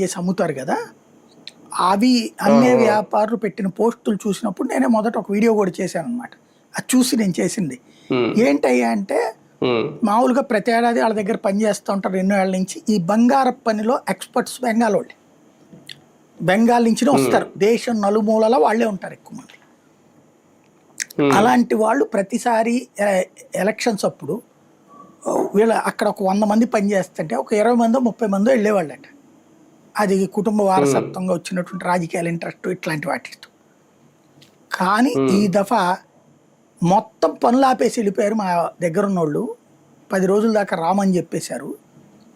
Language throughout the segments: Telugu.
చేసి అమ్ముతారు కదా, అవి అమ్మే వ్యాపారులు పెట్టిన పోస్టులు చూసినప్పుడు నేనే మొదట ఒక వీడియో కూడా చేశాను అనమాట. అది చూసి నేను చేసింది ఏంటయ్యా అంటే, మామూలుగా ప్రతి ఏడాది వాళ్ళ దగ్గర పని చేస్తూ ఉంటారు 2 ఏళ్ల నుంచి. ఈ బంగార పనిలో ఎక్స్పర్ట్స్ బెంగాల్ వాళ్ళే, బెంగాల్ నుంచి వస్తారు. దేశం నలుమూలలో వాళ్ళే ఉంటారు ఎక్కువ మంది. అలాంటి వాళ్ళు ప్రతిసారి ఎలక్షన్స్ అప్పుడు వీళ్ళ అక్కడ ఒక 100 మంది పని చేస్తుంటే ఒక 20 మందో 30 మందో వెళ్ళేవాళ్ళట. అది కుటుంబ వారసత్వంగా వచ్చినటువంటి రాజకీయాల ఇంట్రెస్ట్ ఇట్లాంటి వాటితో. కానీ ఈ దఫా మొత్తం పనులు ఆపేసి వెళ్ళిపోయారు. మా దగ్గర ఉన్నోళ్ళు 10 రోజుల దాకా రామని చెప్పేశారు.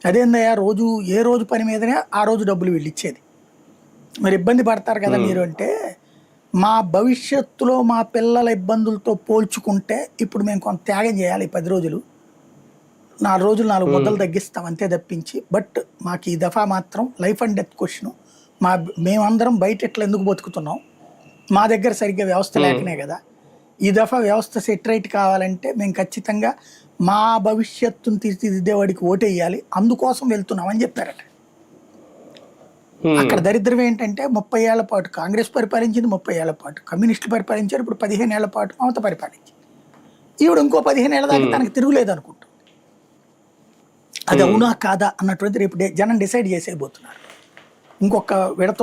అదేందయ్యా, రోజు ఏ రోజు పని మీదనే ఆ రోజు డబ్బులు వీళ్ళు ఇచ్చేది, మరి ఇబ్బంది పడతారు కదా మీరు అంటే, మా భవిష్యత్తులో మా పిల్లల ఇబ్బందులతో పోల్చుకుంటే ఇప్పుడు మేము కొంత త్యాగం చేయాలి. 10 రోజులు 4 రోజులు 4 ముద్దలు తగ్గిస్తాం అంతే తప్పించి, బట్ మాకు ఈ దఫా మాత్రం లైఫ్ అండ్ డెత్ క్వశ్చన్. మేమందరం బయట ఎట్లా ఎందుకు బతుకుతున్నాం, మా దగ్గర సరిగ్గా వ్యవస్థ లేకనే కదా. ఈ దఫా వ్యవస్థ సెట్ రైట్ కావాలంటే మేము ఖచ్చితంగా మా భవిష్యత్తును తీర్చిదిద్దేవాడికి ఓటేయాలి, అందుకోసం వెళ్తున్నామని చెప్పారట. అక్కడ దరిద్రం ఏంటంటే 30 ఏళ్ల పాటు కాంగ్రెస్ పరిపాలించింది, 30 ఏళ్ల పాటు కమ్యూనిస్టులు పరిపాలించారు, ఇప్పుడు 15 ఏళ్ల పాటు మమత పరిపాలించింది. ఈవిడ ఇంకో 15 ఏళ్ల దాకా తనకు తిరుగులేదు అనుకుంటుంది. అది అవునా కాదా అన్నటువంటి రేపు జనం డిసైడ్ చేసేయబోతున్నారు. ఇంకొక విడత